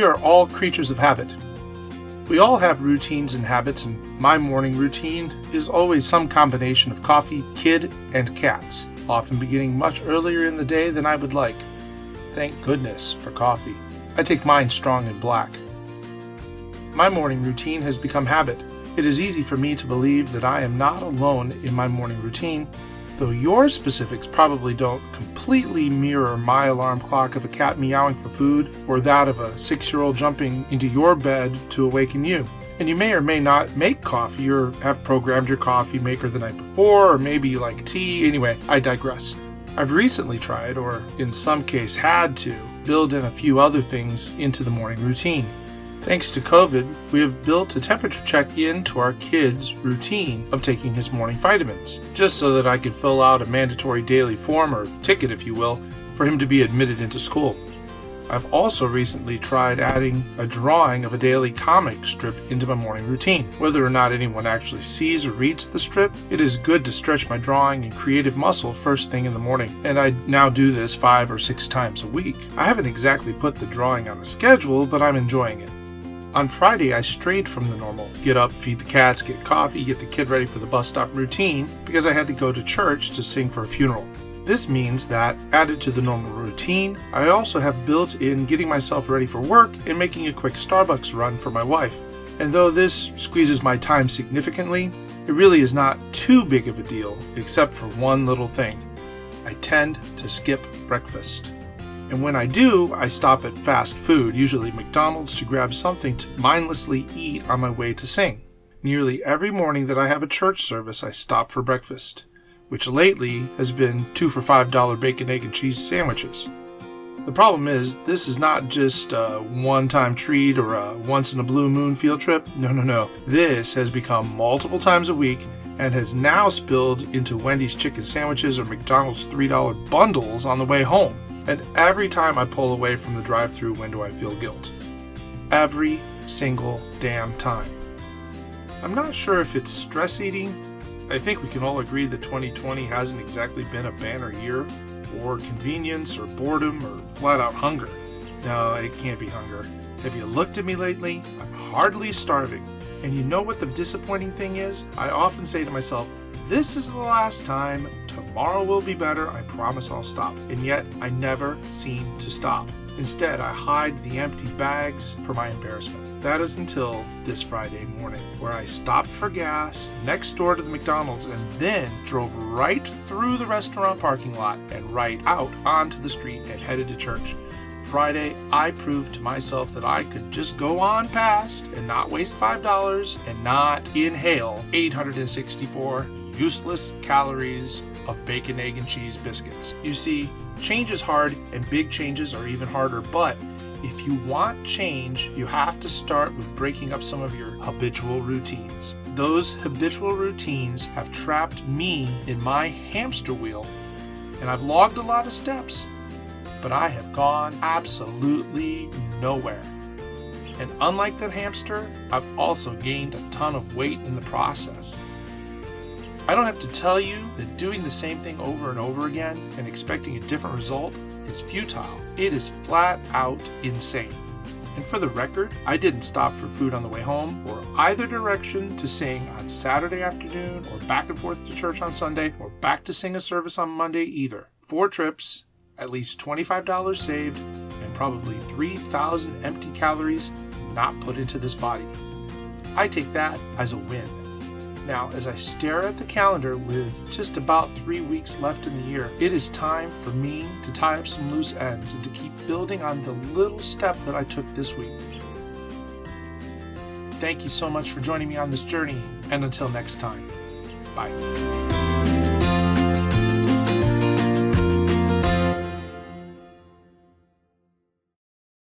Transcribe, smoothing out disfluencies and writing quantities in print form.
are all creatures of habit. We all have routines and habits, and my morning routine is always some combination of coffee, kid, and cats, often beginning much earlier in the day than I would like. Thank goodness for coffee. I take mine strong and black. My morning routine has become habit. It is easy for me to believe that I am not alone in my morning routine, though your specifics probably don't completely mirror my alarm clock of a cat meowing for food or that of a 6-year-old jumping into your bed to awaken you. And you may or may not make coffee or have programmed your coffee maker the night before, or maybe you like tea. Anyway, I digress. I've recently tried, or in some case had to, build in a few other things into the morning routine. Thanks to COVID, we have built a temperature check into our kid's routine of taking his morning vitamins, just so that I could fill out a mandatory daily form, or ticket if you will, for him to be admitted into school. I've also recently tried adding a drawing of a daily comic strip into my morning routine. Whether or not anyone actually sees or reads the strip, it is good to stretch my drawing and creative muscle first thing in the morning, and I now do this 5 or 6 times a week. I haven't exactly put the drawing on a schedule, but I'm enjoying it. On Friday, I strayed from the normal get up, feed the cats, get coffee, get the kid ready for the bus stop routine because I had to go to church to sing for a funeral. This means that, added to the normal routine, I also have built in getting myself ready for work and making a quick Starbucks run for my wife. And though this squeezes my time significantly, it really is not too big of a deal, except for one little thing. I tend to skip breakfast. And when I do, I stop at fast food, usually McDonald's, to grab something to mindlessly eat on my way to sing. Nearly every morning that I have a church service, I stop for breakfast, which lately has been 2 for $5 bacon, egg, and cheese sandwiches. The problem is, this is not just a one-time treat or a once-in-a-blue-moon field trip. No. This has become multiple times a week and has now spilled into Wendy's chicken sandwiches or McDonald's $3 bundles on the way home. And every time I pull away from the drive-thru window, I feel guilt. Every single damn time. I'm not sure if it's stress eating. I think we can all agree that 2020 hasn't exactly been a banner year, or convenience, or boredom, or flat-out hunger. No, it can't be hunger. Have you looked at me lately? I'm hardly starving. And you know what the disappointing thing is? I often say to myself, this is the last time. Tomorrow will be better. I promise I'll stop. And yet, I never seem to stop. Instead, I hide the empty bags for my embarrassment. That is until this Friday morning, where I stopped for gas next door to the McDonald's and then drove right through the restaurant parking lot and right out onto the street and headed to church. Friday, I proved to myself that I could just go on past and not waste $5 and not inhale 864 useless calories of bacon, egg, and cheese biscuits. You see, change is hard and big changes are even harder, but if you want change, you have to start with breaking up some of your habitual routines. Those habitual routines have trapped me in my hamster wheel, and I've logged a lot of steps, but I have gone absolutely nowhere. And unlike that hamster, I've also gained a ton of weight in the process. I don't have to tell you that doing the same thing over and over again and expecting a different result is futile. It is flat out insane. And for the record, I didn't stop for food on the way home or either direction to sing on Saturday afternoon or back and forth to church on Sunday or back to sing a service on Monday either. 4 trips, at least $25 saved, and probably 3,000 empty calories not put into this body. I take that as a win. Now, as I stare at the calendar with just about 3 weeks left in the year, it is time for me to tie up some loose ends and to keep building on the little step that I took this week. Thank you so much for joining me on this journey, and until next time, bye.